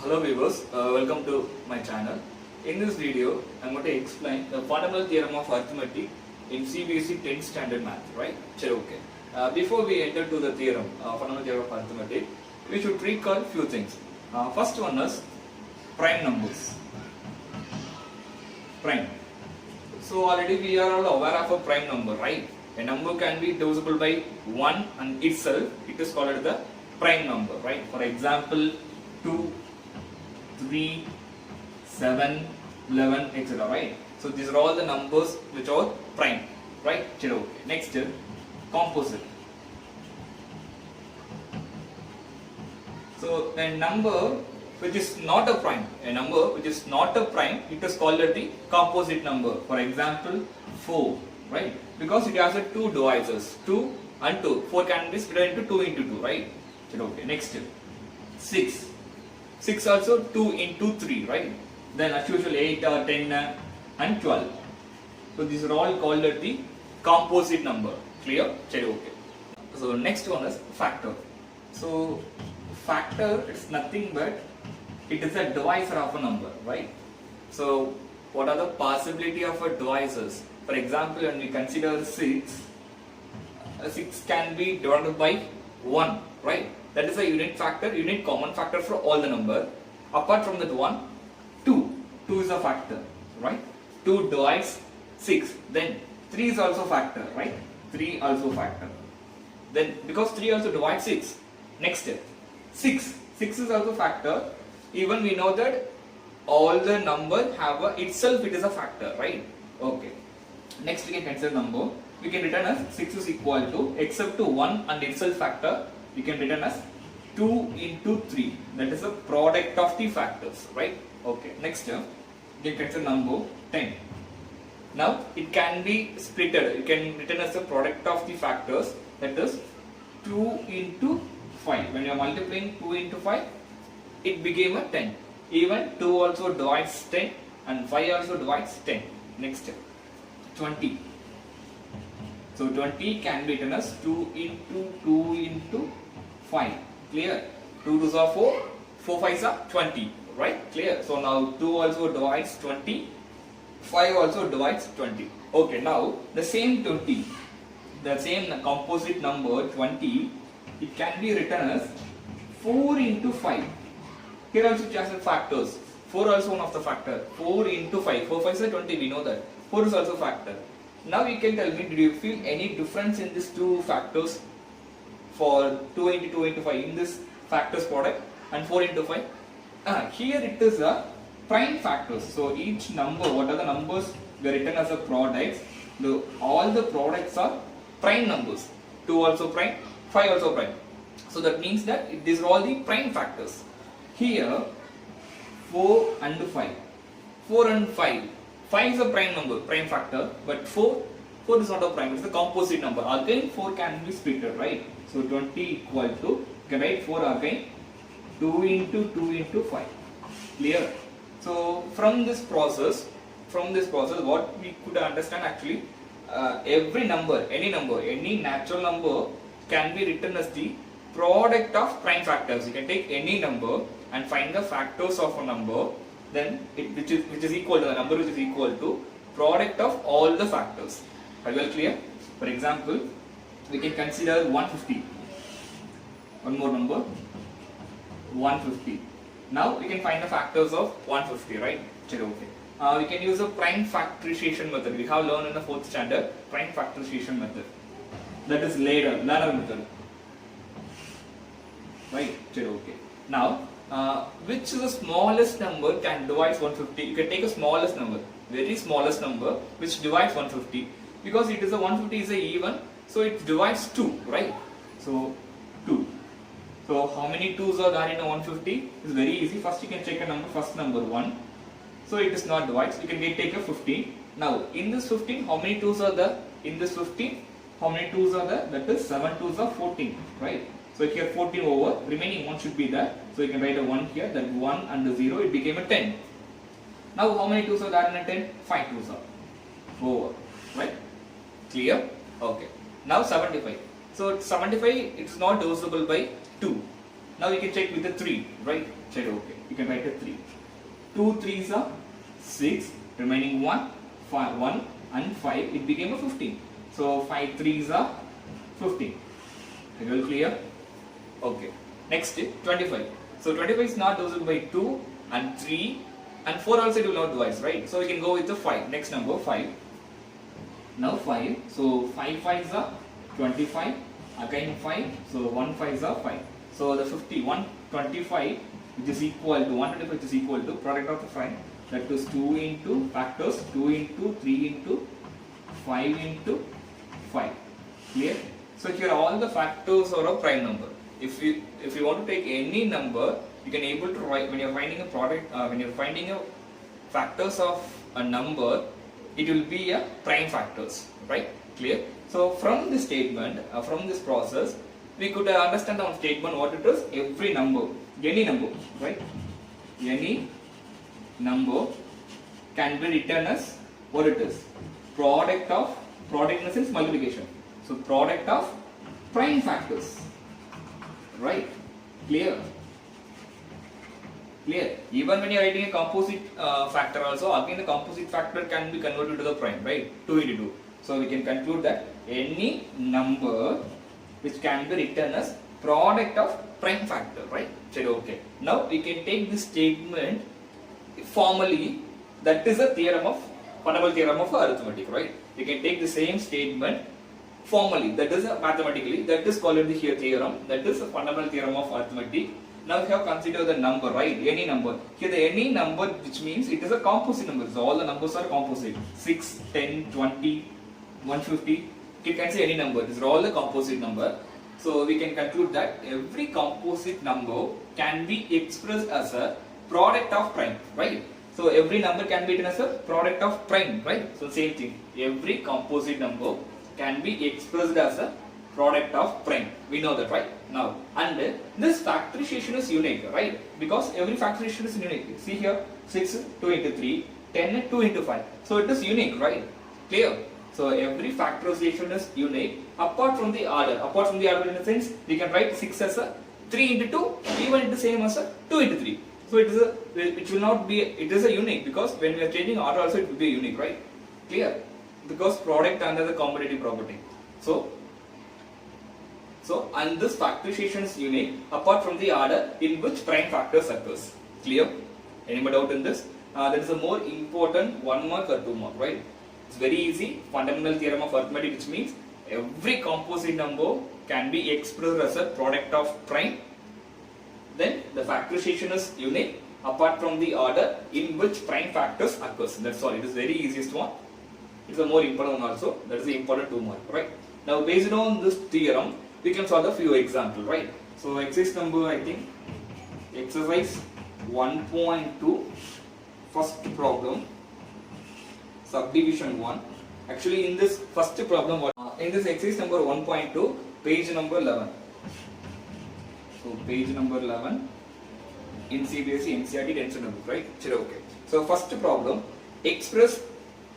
Hello viewers, welcome to my channel. In this video, I am going to explain the fundamental theorem of arithmetic in CBSE 10th standard math, right? Okay. Before we enter to the theorem, fundamental theorem of arithmetic, we should recall few things. First one is prime numbers. Prime. So already we are all aware of a prime number, right? A number can be divisible by 1 and itself, it is called the prime number, right? For example, 2, 3, 7, 11, etc. Right? So these are all the numbers which are prime, right? Okay. Next, composite. So a number which is not a prime, it is called the composite number. For example, 4, right? Because it has a two divisors, 2 and 2. 4 can be split into 2 into 2, right? Okay. Next, 6. 6 also 2 into 3, right? Then as usual 8 or 10 and 12. So these are all called the composite number. Clear? Okay. So next one is factor. So factor is nothing but it is a divisor of a number, right? So what are the possibility of a divisors? For example, when we consider 6, 6 can be divided by 1, right? That is a unit factor, unit common factor for all the number. Apart from that one, 2. 2 is a factor, right? 2 divides 6. Then 3 is also factor, right? 3 also factor. Then because 3 also divides 6. Next step, 6. 6 is also factor. Even we know that all the numbers have itself it is a factor, right? Okay. Next we can consider number. We can return as 6 is equal to, except to 1 and itself factor, we can return as 2 into 3. That is the product of the factors, right? Okay. Next, we can consider number 10. Now it can be splitted. You can return as the product of the factors. That is 2 into 5. When you are multiplying 2 into 5, it became a 10. Even 2 also divides 10 and 5 also divides 10. Next, 20. So 20 can be written as 2 into 5. Clear? 2 2s are 4, 4 5s are 20. Right? Clear? So now 2 also divides 20, 5 also divides 20. Okay, now the same 20, the same composite number 20, it can be written as 4 into 5. Here also just factors. 4 also one of the factor. 4 into 5. 4 5 is 20, we know that. 4 is also factor. Now you can tell me, did you feel any difference in these two factors for 2 into 5 in this factors product and 4 into 5? Here it is a prime factors. So each number, what are the numbers we are written as a products? All the products are prime numbers. 2 also prime, 5 also prime. So that means that these are all the prime factors. Here 4 and 5. 4 and 5. 5 is a prime number, prime factor, but 4 is not a prime, it's a composite number. Again 4 can be splitted, right? So 20 equal to, you can write 4 again, 2 into 5. Clear? So from this process, what we could understand actually, every number, any natural number can be written as the product of prime factors. You can take any number and find the factors of a number, then which is equal to the number which is equal to product of all the factors. Are you all clear? For example, we can consider 150. One more number, 150. Now we can find the factors of 150, right? Okay. We can use a prime factorization method. We have learned in the 4th standard prime factorization method. That is ladder method. Right? Okay. Now, which is the smallest number can divide 150? You can take a smallest number, very smallest number, which divides 150. Because it is a 150 is a even, so it divides 2, right? So 2. So how many 2s are there in a 150? It's very easy. First you can check a number, first number 1. So it is not divides. You can take a 15. Now in this 15, how many 2s are there? In this 15, how many 2s are there? That is 7 2s are 14, right? So here 14 over, remaining 1 should be there. So you can write a 1 here, that 1 and the 0, it became a 10. Now how many 2s are there in a 10? 5 2s are over, right? Clear? Okay. Now 75. So 75, it's not divisible by 2. Now you can check with the 3, right? Check, okay. You can write a 3. 2 3s are 6, remaining 1, 1 and 5, it became a 15. So 5 3s are 15. Are you all clear? Okay. Next, 25. So 25 is not divisible by 2 and 3 and 4 also it will not divide, right? So we can go with the 5. Next number 5. Now 5. So 5 5s are 25. Again 5. So 1 5s are 5. So the 125 which is equal to 125 which is equal to product of the prime, that is 2 into factors 2 into 3 into 5 into 5. Clear? So here all the factors are a prime number. If you want to take any number, you can able to write when you are finding a product when you are finding a factors of a number, it will be a prime factors, right? Clear? So from this statement, from this process, we could understand our statement what it is. Every number, any number, right? Any number can be written as what it is. Product in the sense multiplication. So product of prime factors, right? Clear? Clear? Even when you are writing a composite factor also, again the composite factor can be converted to the prime, right? 2 into 2. So we can conclude that any number which can be written as product of prime factor, right? Said okay. Now we can take this statement formally. That is a theorem of fundamental theorem of arithmetic, right? We can take the same statement formally. That is mathematically. That is called the here theorem. That is a fundamental theorem of arithmetic. Now we have considered the number, right? Any number. Here the any number, which means it is a composite number. So all the numbers are composite. 6, 10, 20, 150. You can say any number. These are all the composite number. So we can conclude that every composite number can be expressed as a product of prime, right? So every number can be written as a product of prime, right? So same thing. Every composite number can be expressed as a product of prime. We know that, right? Now, and this factorization is unique, right? Because every factorization is unique. See here, 6, 2 into 3, 10, 2 into 5. So it is unique, right? Clear? So every factorization is unique apart from the order. Apart from the order in the sense, we can write 6 as a 3 into 2, even it is same as a 2 into 3. So it is a, it will not be, it is a unique because when we are changing order also it will be unique, right? Clear? Because product under the commutative property. So and this factorization is unique apart from the order in which prime factors occurs. Clear? Any more doubt in this? There is a more important 1 mark or 2 mark, right? It's very easy. Fundamental theorem of arithmetic, which means every composite number can be expressed as a product of prime. Then the factorization is unique apart from the order in which prime factors occurs. That's all. It is very easiest one. It's a more important one also. That is the important 2 mark, right? Now based on this theorem, we can solve a few examples, right? So exercise number, I think, exercise 1.2, first problem, subdivision 1. Actually in this first problem, in this exercise number 1.2, page number 11. So page number 11 in CBSE NCERT tension book, right? Okay. So first problem, express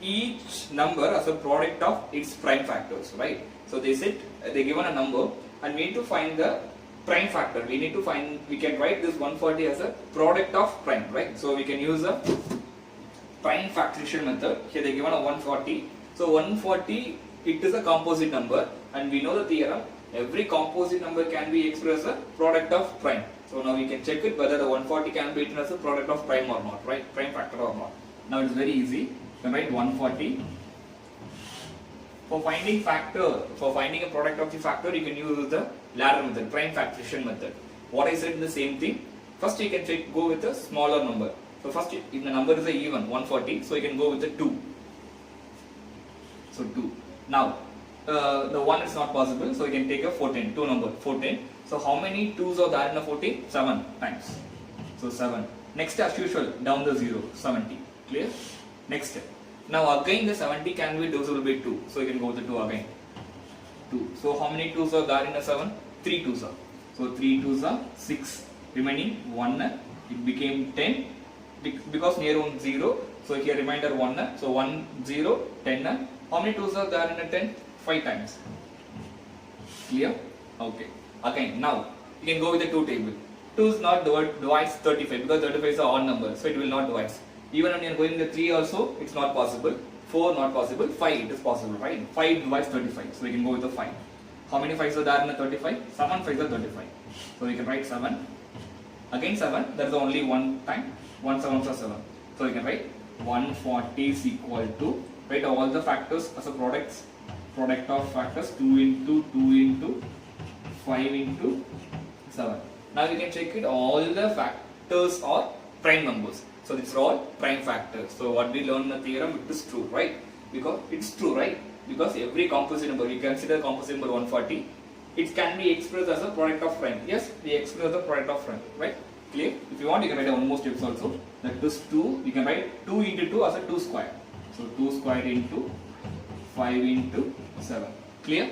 each number as a product of its prime factors, right? So they said they given a number and we need to find the prime factor. We need to find, we can write this 140 as a product of prime, right? So we can use a prime factorization method. Here they given a 140. So 140, it is a composite number and we know the theorem. Every composite number can be expressed as a product of prime. So now we can check it whether the 140 can be written as a product of prime or not, right? Prime factor or not. Now it is very easy. You can write 140. For finding factor, for finding a product of the factor, you can use the ladder method, prime factorization method. What I said in the same thing. First you can check, go with a smaller number. So first, if the number is a even 140, so you can go with the 2. So 2. Now the 1 is not possible, so you can take a 14, 2 number, 14. So how many 2s are there in a 14? 7 times. So 7. Next, as usual, down the 0, 70. Clear? Next. Now again the 70 can be divisible by 2. So you can go with the 2 again. 2. So how many 2s are there in a 7? 3 2s are. So 3 2s are 6. Remaining 1. It became 10. Because near 1 0. So here remainder 1. So 1 0 10. How many 2s are there in a 10? 5 times. Clear? Okay. Again, now you can go with the 2 table. 2 is not divides 35 because 35 is an odd number, so it will not divide. Even when you are going with the 3 also, it's not possible. 4 not possible. 5 it is possible, right? 5 divides 35, so we can go with the 5. How many 5s are there in the 35? 7 5s are 35. So we can write 7. Again 7, there is only one time. 1 7s are 7. So we can write 140 is equal to, write all the factors as a product of factors 2 into 2 into 5 into 7. Now we can check it, all the factors are prime numbers. So these are all prime factors. So what we learned in the theorem, it is true, right? Because it's true, right? Because every composite number, we consider composite number 140, it can be expressed as a product of prime. Yes, we express the product of prime, right? Clear? If you want, you can write one more steps also. That is 2, you can write 2 into 2 as a 2 square. So 2 squared into 5 into 7. Clear?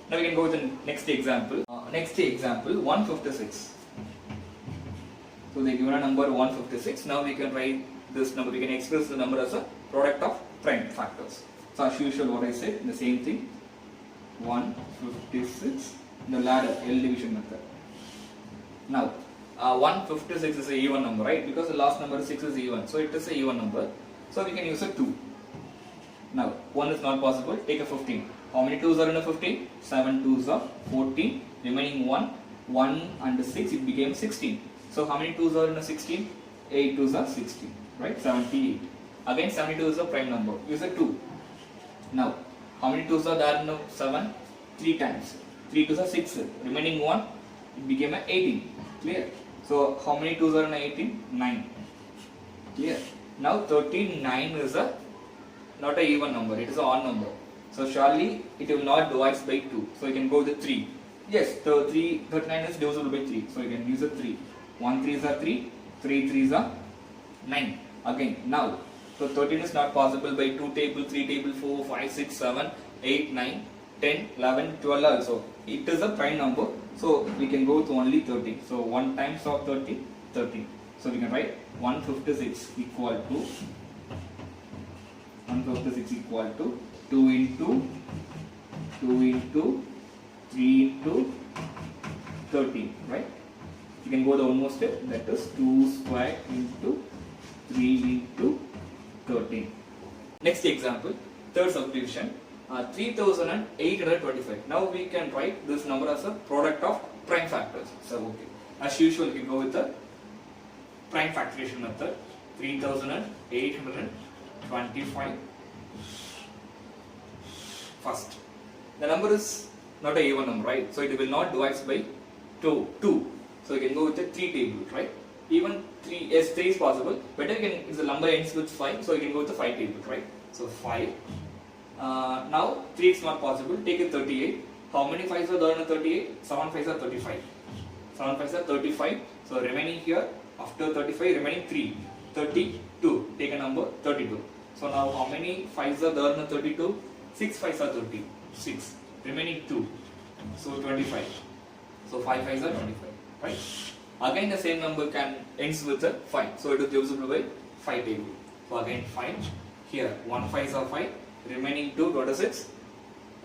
Now we can go to the next example. Next example, 156. So they given a number 156. Now we can write this number, we can express the number as a product of prime factors. So as usual what I said, the same thing, 156, the ladder, L division method. Now 156 is a even number, right? Because the last number 6 is even, so it is a even number. So we can use a 2. Now 1 is not possible, take a 15. How many 2s are in a 15? 7 2s are 14, remaining 1, 1 and 6, it became 16. So how many 2s are in a 16? 8 2s are 16, right? 78. Again 72 is a prime number, use a 2. Now how many 2s are there in a 7? 3 times. 3 2s are 6, remaining 1, it became a 18. Clear? So how many 2s are in a 18? 9. Clear? Now 39 is a not a even number, it is an odd number. So surely it will not divide by 2. So you can go with 3. Yes, the 39 is divisible by 3. So you can use a 3. 1 3s are 3, 3 3s are 9. Again, now, so 13 is not possible by 2 table, 3 table, 4, 5, 6, 7, 8, 9, 10, 11, 12 also. It is a prime number. So we can go to only 13. So 1 times of 13, 13. So we can write 156 equal to 156 equal to 2 into 3 into 13, right? You can go the one more step, that is 2 squared into 3 into 13. Next example, third subdivision, 3825. Now we can write this number as a product of prime factors. So okay, as usual we can go with the prime factorization method. 3825 first. The number is not a even number, right? So it will not divide by 2. So you can go with the 3 table, right? Even 3, yes, 3 is possible. Better you can, if the number ends with 5, so you can go with the 5 table, right? So 5. Now 3 is not possible. Take a 38. How many 5s are there in a 38? 7 5s are 35. 7 5s are 35. So remaining here, after 35, remaining 3. 32. Take a number 32. So now how many 5s are there in a 32? 6 5s are 30. 6. Remaining 2. So 25. So 5 5s are 25. Right? Again the same number ends with a 5. So it is divisible by 5 table. So again 5. Here 1 5s are 5. Remaining 2 26.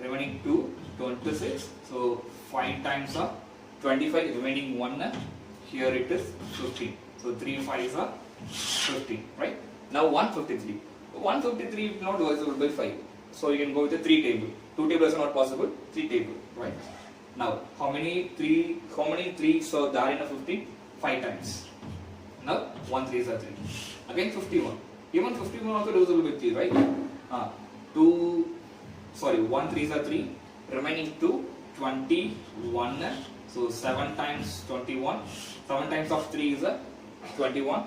Remaining 2 26. So 5 times are 25. Remaining 1. Here it is 15. So 3 5s are 15. Right? Now 153. 153 is not divisible by 5. So you can go with the 3 table. 2 tables are not possible. 3 table. Right? Now, how many 3s are there in a 50? 5 times. Now, 1 3s are 3. Again 51. Even 51 also divisible by 3, right? 1 3s are 3. Remaining 2, 21. So 7 times 21. 7 times of 3 is 21.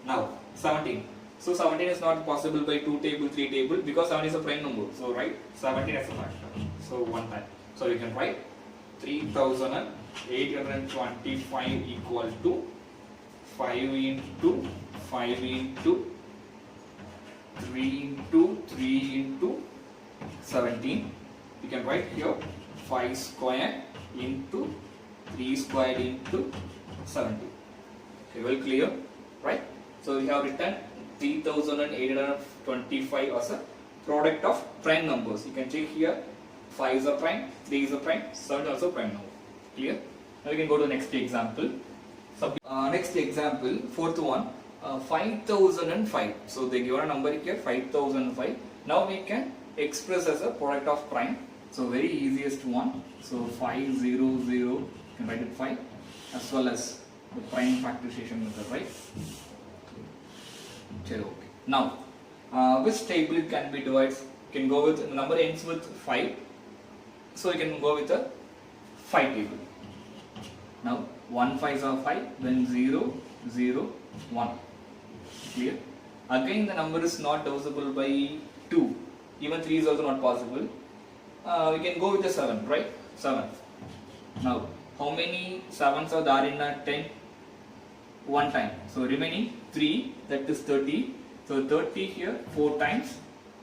Now, 17. So 17 is not possible by 2 table, 3 table because 7 is a prime number. So write 17 as a factor. So 1 time. So you can write 3825 equal to 5 into 5 into 3 into 3 into 17. You can write here 5 square into 3 square into 17. Okay, well clear, right? So we have written 3825 as a product of prime numbers. You can check here, 5 is a prime, 3 is a prime, 7 is also prime number. Clear? Now we can go to the next example. Next example, fourth one, 5005. So they give a number here, 5005. Now we can express as a product of prime. So very easiest one. So 500, you can write it 5, as well as the prime factorization method, right? Okay. Now, which table it can be divided? You can go with, the number ends with 5. So you can go with a 5 table. Now 1 5s are 5, then 0 0 1. Clear? Again the number is not divisible by 2. Even 3 is also not possible. We can go with the 7, right? 7. Now how many 7s are there in a 10? 1 time. So remaining 3, that is 30. So 30 here 4 times.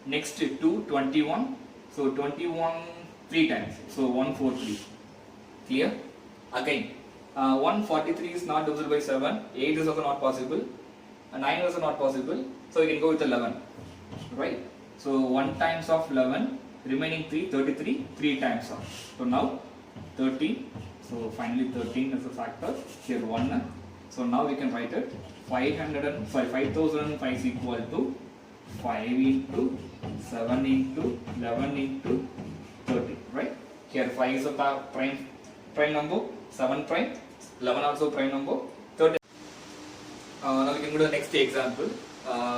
Next 2, 21. So 21 3 times. So 143. Clear? Again 143 is not divisible by 7. 8 is also not possible. 9 is also not possible. So you can go with 11. Right? So 1 times of 11. Remaining 3, 33. 3 times of. So now 13. So finally 13 is a factor. Here 1. So now we can write it 5005 is equal to 5 into 7 into 11 into 30, right? Here 5 is a prime number, 7 prime, 11 also prime number, 30. Now we can go to the next example,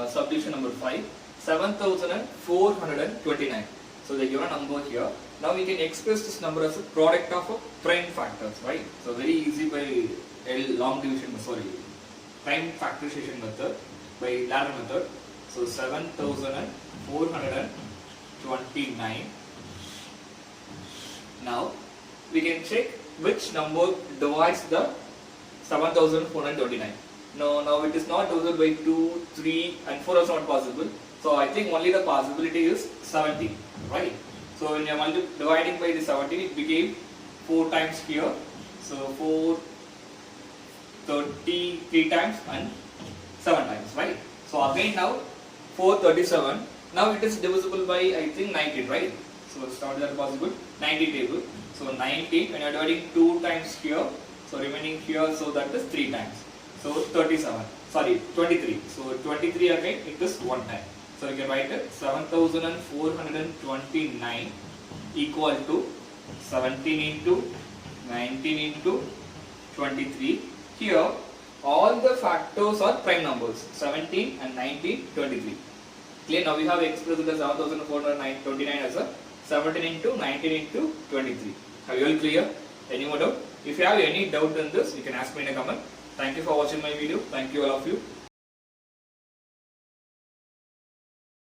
subdivision number 5, 7429. So they give a number here. Now we can express this number as a product of a prime factors, right? So very easy by long division, prime factorization method by ladder method. So 7429. Now we can check which number divides the 7429. Now it is not divisible by 2, 3 and 4 is not possible. So I think only the possibility is 17, right? So when you are dividing by the 17, it became 4 times here. So 4, 33 times and 7 times, right? So again now 437. Now it is divisible by I think 19, right? So it's not that possible. 90 table. So 19 when you are dividing 2 times here. So remaining here, so that is 3 times. So 23. So 23 again it is 1 time. So you can write it 7429 equal to 17 into 19 into 23. Here all the factors are prime numbers, 17 and 19, 23. Clear? Now we have expressed the 7429 as a 17 into 19 into 23. Are you all clear? Any more doubt? If you have any doubt in this, you can ask me in a comment. Thank you for watching my video. Thank you all of you.